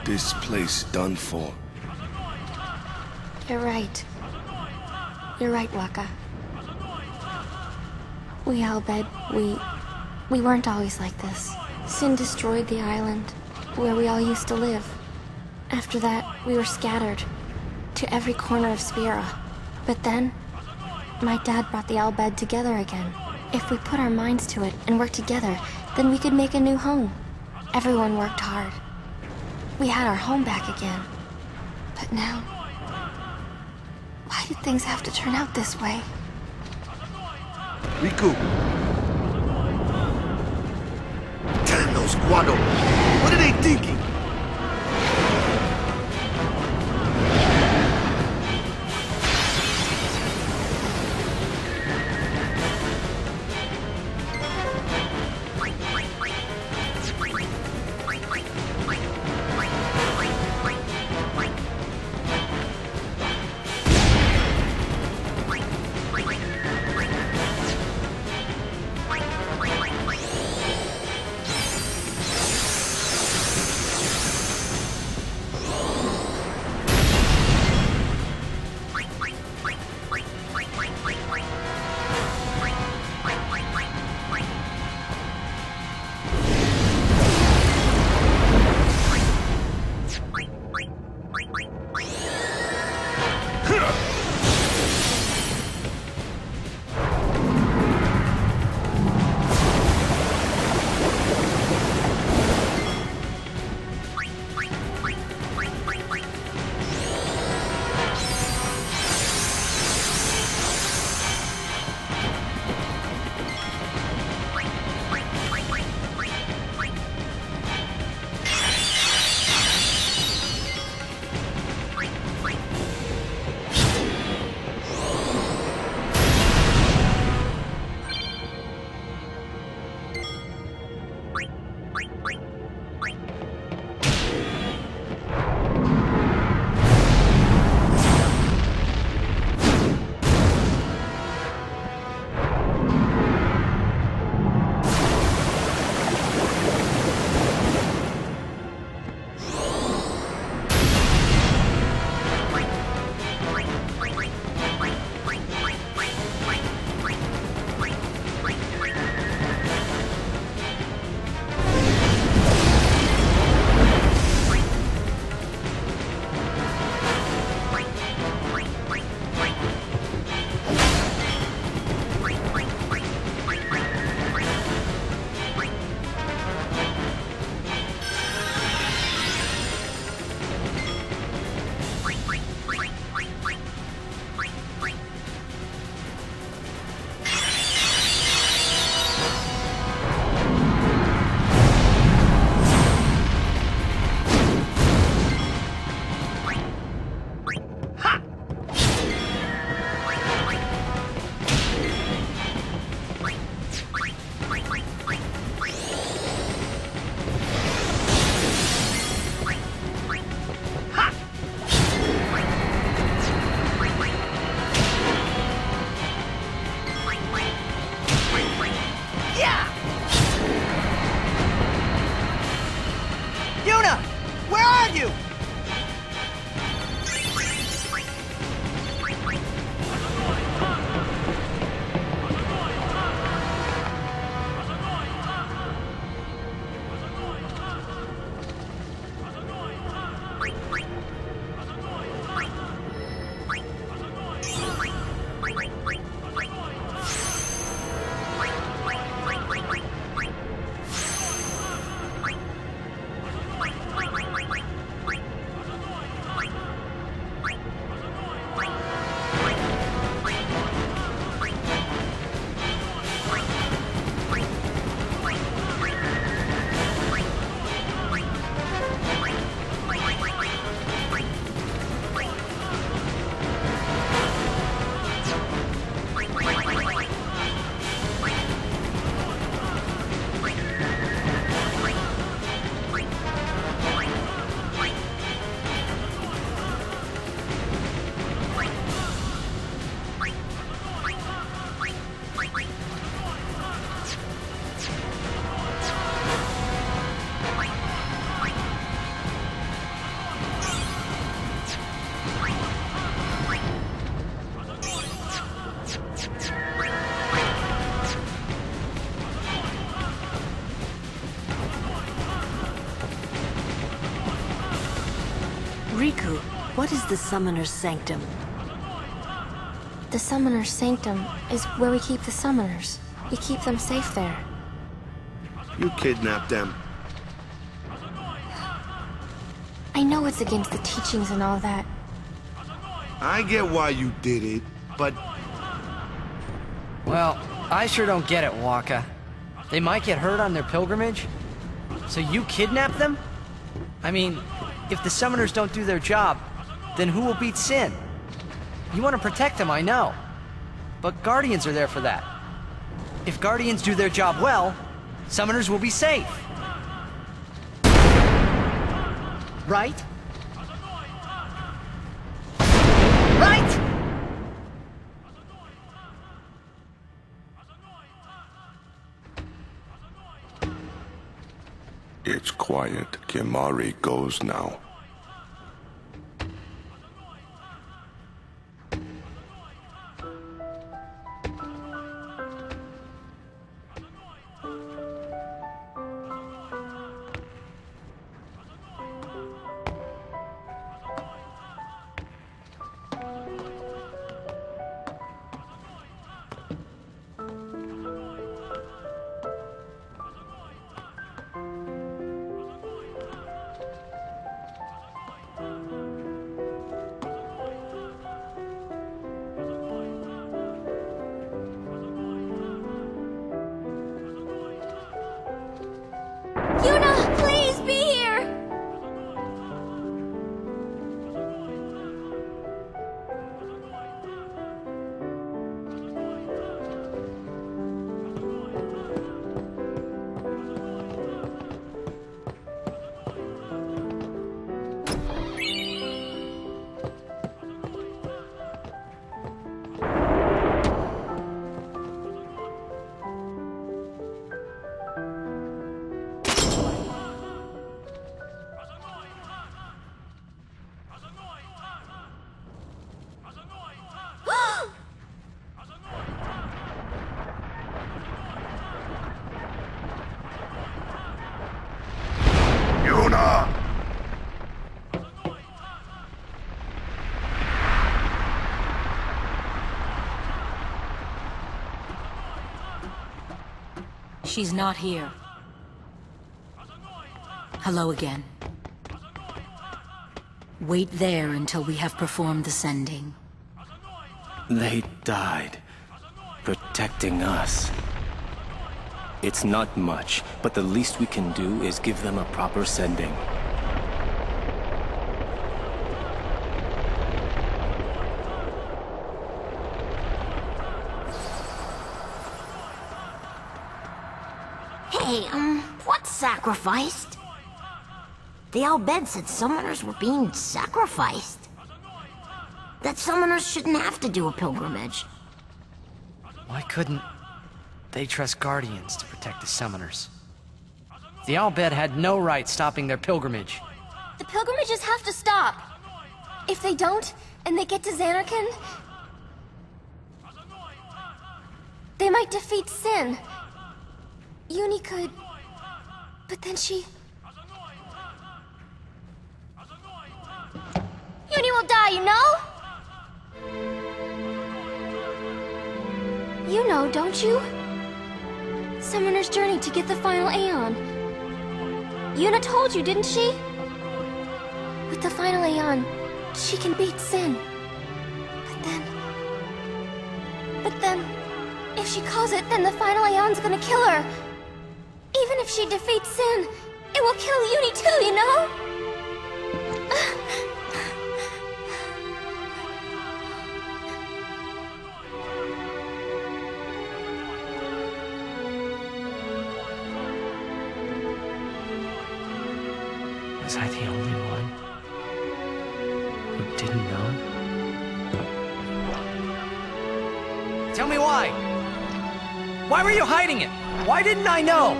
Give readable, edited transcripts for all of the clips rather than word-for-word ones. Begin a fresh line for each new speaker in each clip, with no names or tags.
This place done for.
You're right. You're right, Waka. We Albed, we weren't always like this. Sin destroyed the island, where we all used to live. After that, we were scattered to every corner of Spira. But then, my dad brought the Albed together again. If we put our minds to it and worked together, then we could make a new home. Everyone worked hard. We had our home back again. But now, why did things have to turn out this way?
Riku! Damn those Guado! What are they thinking?
Riku, what is the Summoner's Sanctum?
The Summoner's Sanctum is where we keep the Summoners. We keep them safe there.
You kidnapped them.
I know it's against the teachings and all that.
I get why you did it, but...
Well, I sure don't get it, Waka. They might get hurt on their pilgrimage? So you kidnap them? I mean, if the Summoners don't do their job, then who will beat Sin? You want to protect them, I know. But Guardians are there for that. If Guardians do their job well, Summoners will be safe. Right? Right?
It's quiet. Kimari goes now.
Yuna, please be here!
Yuna!
She's not here. Hello again. Wait there until we have performed the sending.
They died, protecting us. It's not much, but the least we can do is give them a proper sending.
Hey, what's sacrificed? The Al-Bed said summoners were being sacrificed. That summoners shouldn't have to do a pilgrimage.
Why couldn't they trust Guardians to protect the Summoners? The Al-Bed had no right stopping their pilgrimage.
The pilgrimages have to stop. If they don't, and they get to Xanarkand, they might defeat Sin. Uni could... but then she... Uni will die, you know? You know, don't you? Summoner's journey to get the final Aeon. Yuna told you, didn't she? With the final Aeon, she can beat Sin. But then... if she calls it, then the final Aeon's gonna kill her. Even if she defeats Sin, it will kill Uni too, you know?
Was I the only one who didn't know? Tell me why! Why were you hiding it? Why didn't I know?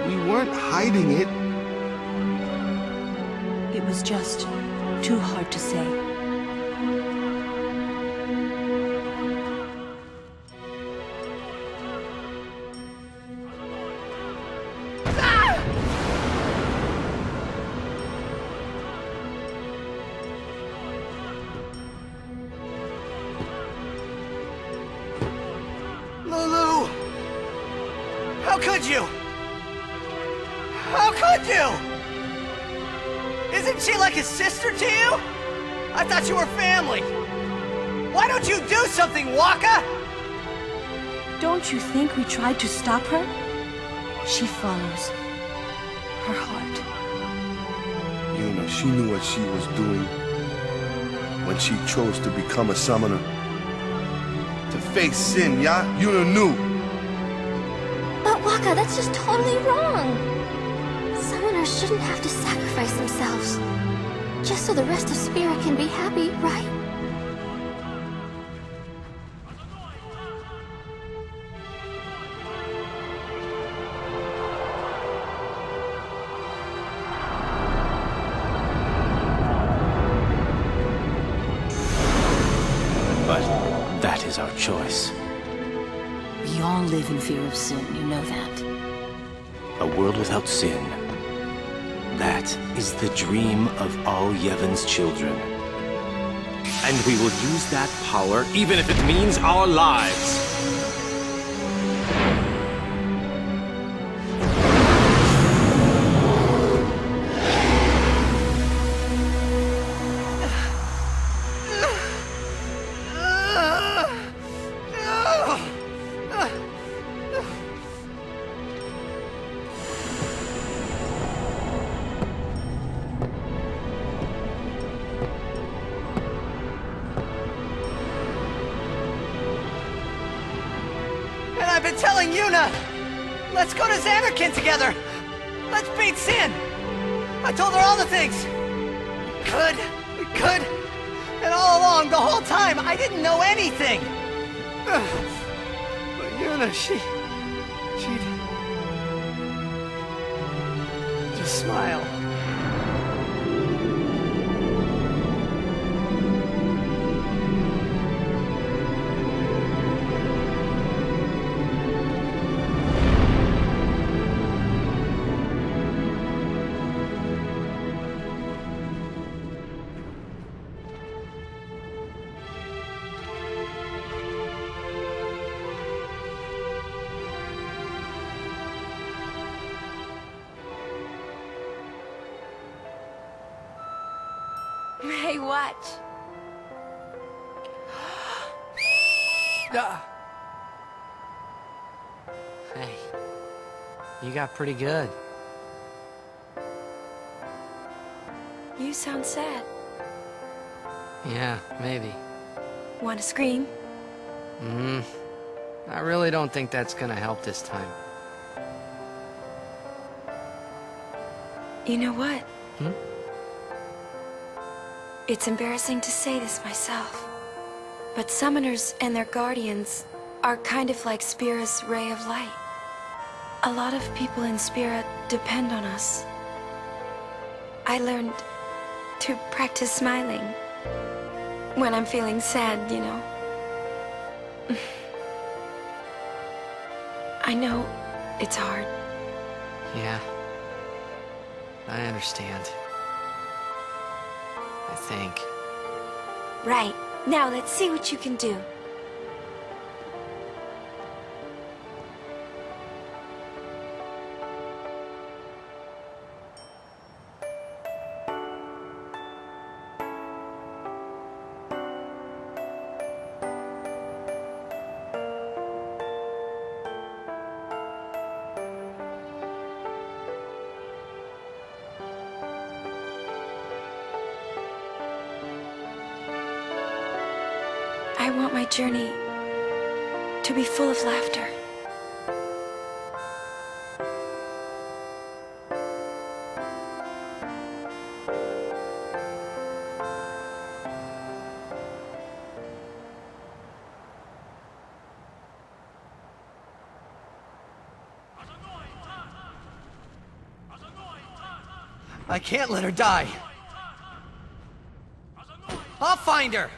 We weren't hiding it.
It was just too hard to say.
How could you? How could you? Isn't she like a sister to you? I thought you were family. Why don't you do something, Waka?
Don't you think we tried to stop her? She follows her heart.
Yuna, she knew what she was doing when she chose to become a summoner. To face sin, yeah? Yuna knew.
But Waka, that's just totally wrong. Summoners shouldn't have to sacrifice themselves. Just so the rest of Spirit can be happy, right?
But that is our choice.
We all live in fear of sin, you know that.
A world without sin. That is the dream of all Yevon's children. And we will use that power even if it means our lives.
I've been telling Yuna! Let's go to Xanarkin together! Let's beat Sin! I told her all the things! We could! And all along, the whole time, I didn't know anything! But Yuna, she'd just smile.
Hey, watch.
Hey, you got pretty good.
You sound sad.
Yeah, maybe.
Want to scream?
I really don't think that's gonna help this time.
You know what?
Hmm?
It's embarrassing to say this myself, but summoners and their guardians are kind of like Spira's ray of light. A lot of people in Spira depend on us. I learned to practice smiling when I'm feeling sad, you know. I know it's hard.
Yeah. I understand. I think.
Right. Now let's see what you can do. I want my journey to be full of laughter.
I can't let her die. I'll find her.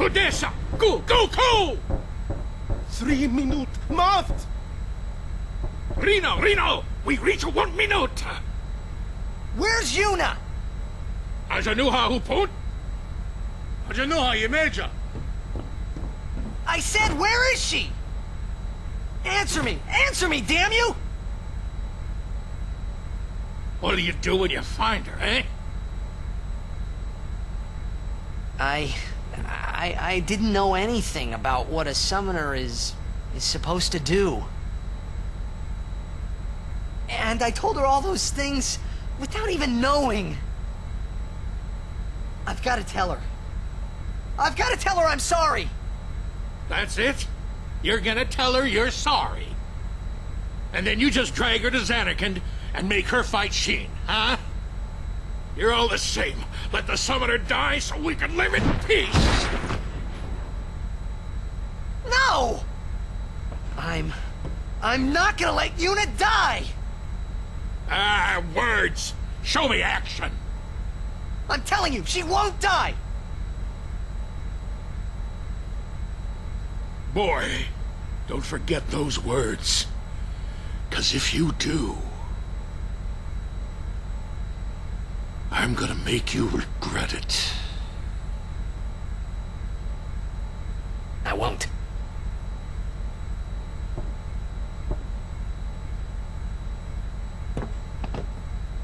Odessa! Go, go, go!
3 minutes, Maft!
Reno, Reno! We reach 1 minute!
Where's Yuna?
Ajanuha huput? Ajanuha Yemeja!
I said, where is she? Answer me! Answer me, damn you!
What'll you do when you find her, eh?
I didn't know anything about what a summoner is supposed to do. And I told her all those things without even knowing. I've got to tell her. I've got to tell her I'm sorry.
That's it? You're gonna tell her you're sorry. And then you just drag her to Zanarkand and make her fight Sheen, huh? You're all the same. Let the summoner die so we can live in peace.
No! I'm not gonna let Yuna die!
Ah, words. Show me action.
I'm telling you, she won't die!
Boy, don't forget those words. 'Cause if you do, I'm gonna make you regret it.
I won't.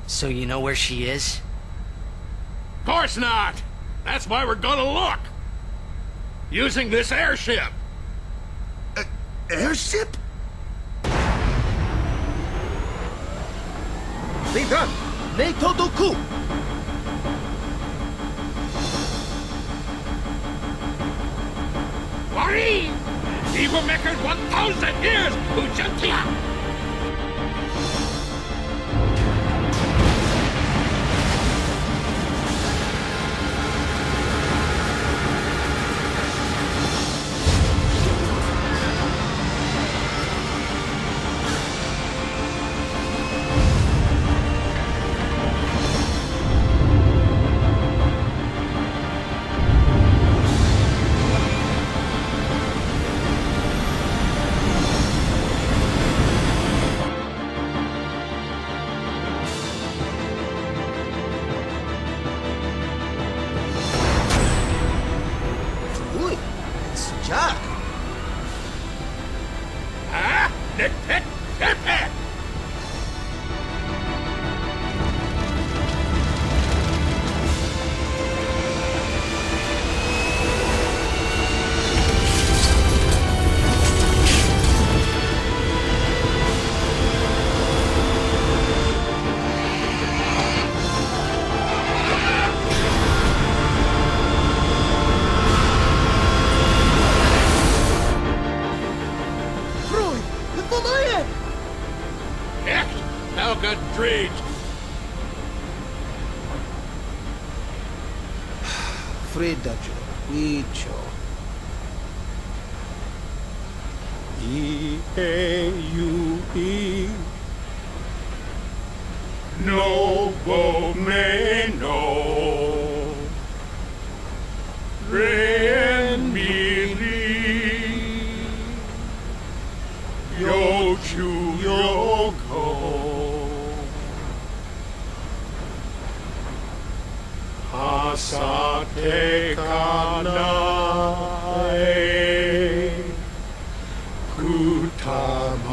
So you know where she is?
Of course not! That's why we're gonna look! Using this airship!
Airship?
Lidan, NATO Doku!
Wari! Evil Maker 1,000 years! Ujantia!
Fredaggio, Wiccio. E-A-U-E.
Nobo meno. Re mi ri. Yochu yoko. Asate kanae kutamae.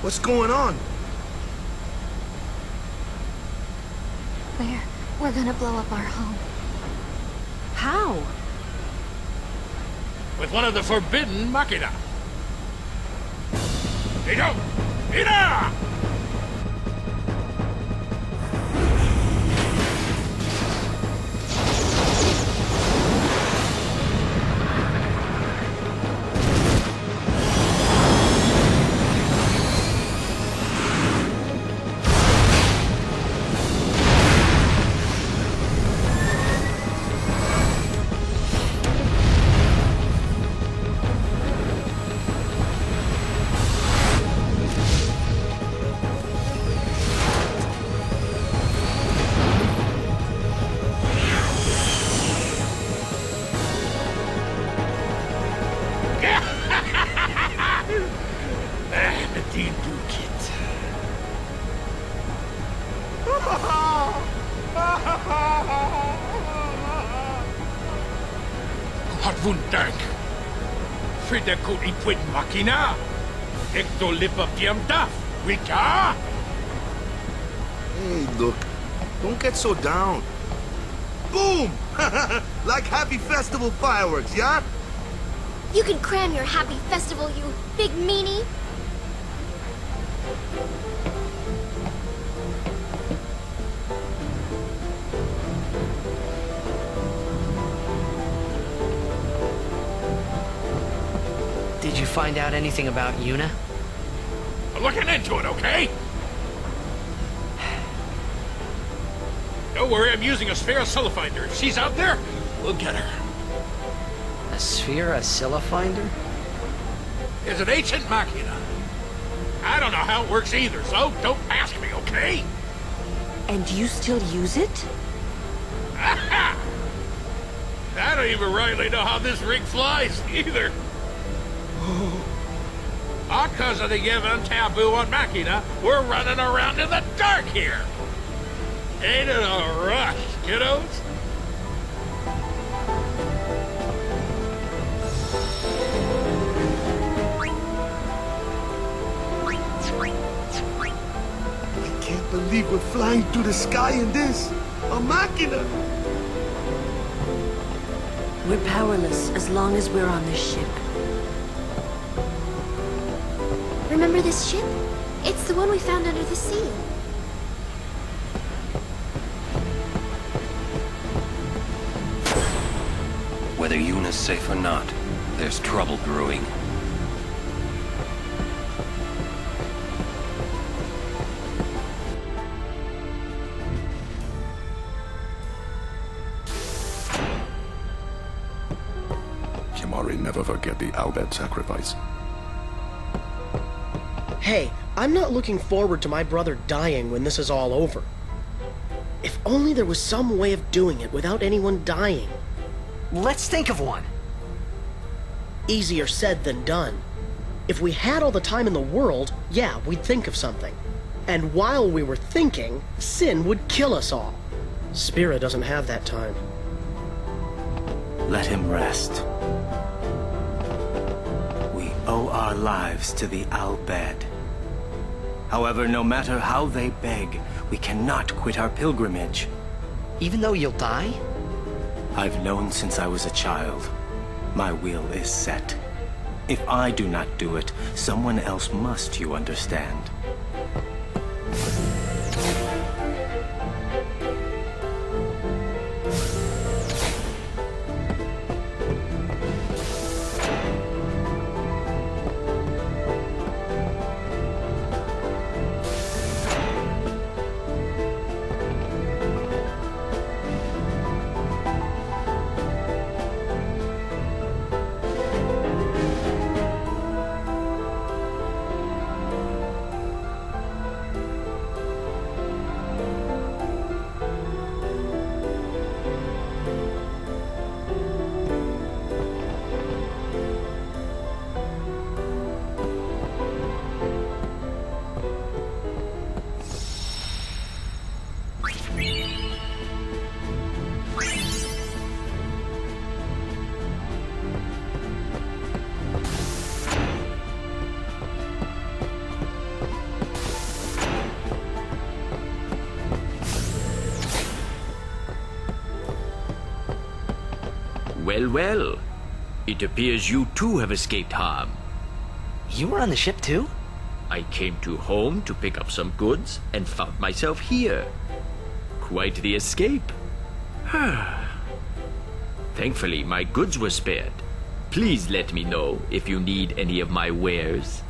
What's going on?
We're gonna blow up our home.
How?
With one of the forbidden machina. Ida! Ida! Wat wundank. Frida kut ipwit makina. Ekto lipa piamta. Wika?
Hey, look. Don't get so down. Boom! Like happy festival fireworks, yeah?
You can cram your happy festival, you big meanie.
Did you find out anything about Yuna?
I'm looking into it, okay? Don't worry, I'm using a sphere finder. If she's out there, we'll get her.
A sphere finder?
It's an ancient machina. I don't know how it works either, so don't ask me, okay?
And you still use it?
I don't even rightly know how this rig flies, either. All cause of the Yevon taboo on Machina, we're running around in the dark here. Ain't it a rush, kiddos?
I can't believe we're flying through the sky in this. A machina.
We're powerless as long as we're on this ship.
Remember this ship? It's the one we found under the sea.
Whether Yuna's safe or not, there's trouble brewing.
Kimari never forget the Albed sacrifice.
Hey, I'm not looking forward to my brother dying when this is all over. If only there was some way of doing it without anyone dying.
Let's think of one.
Easier said than done. If we had all the time in the world, yeah, we'd think of something. And while we were thinking, Sin would kill us all. Spira doesn't have that time.
Let him rest. We owe our lives to the Albed. However, no matter how they beg, we cannot quit our pilgrimage.
Even though you'll die?
I've known since I was a child. My will is set. If I do not do it, someone else must, you understand.
Well, well. It appears you too have escaped harm.
You were on the ship too?
I came to home to pick up some goods and found myself here. Quite the escape. Thankfully, my goods were spared. Please let me know if you need any of my wares.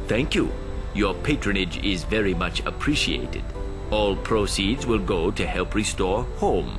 Thank you. Your patronage is very much appreciated. All proceeds will go to help restore home.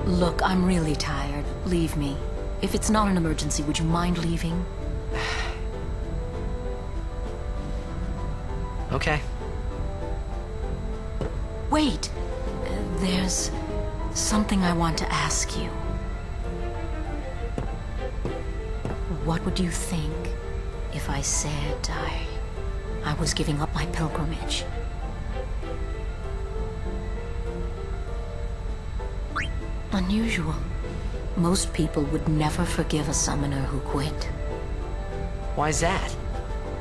Look, I'm really tired. Leave me. If it's not an emergency, would you mind leaving?
Okay.
Wait! There's something I want to ask you. What would you think if I said I was giving up my pilgrimage? Unusual. Most people would never forgive a summoner who quit.
Why's that?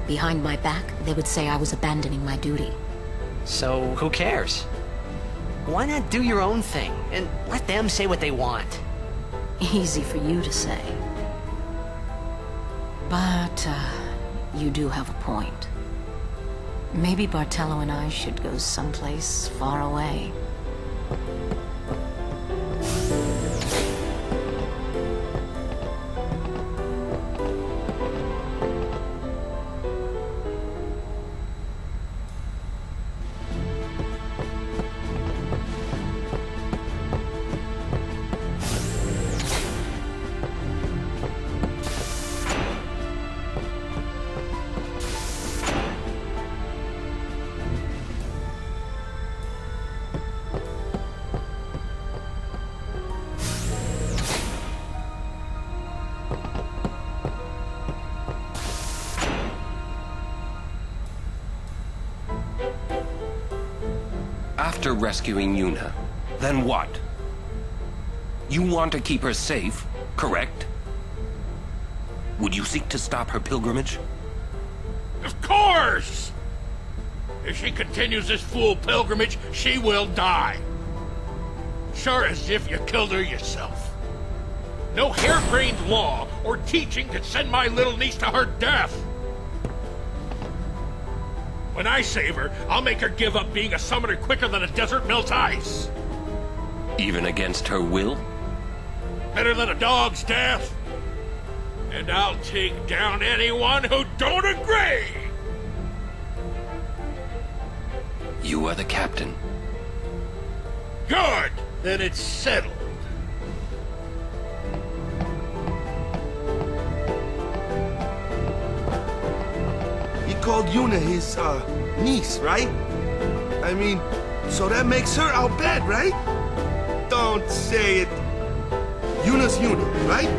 Behind my back, they would say I was abandoning my duty.
So, who cares? Why not do your own thing, and let them say what they want?
Easy for you to say. But, you do have a point. Maybe Bartello and I should go someplace far away.
After rescuing Yuna, then what? You want to keep her safe, correct? Would you seek to stop her pilgrimage?
Of course! If she continues this fool pilgrimage, she will die. Sure as if you killed her yourself. No harebrained law or teaching could send my little niece to her death. When I save her, I'll make her give up being a summoner quicker than a desert melts ice.
Even against her will?
Better than a dog's death. And I'll take down anyone who don't agree.
You are the captain.
Good. Then it's settled.
He called Yuna his, niece, right? I mean, so that makes her our bed, right? Don't say it. Yuna's Yuna, right?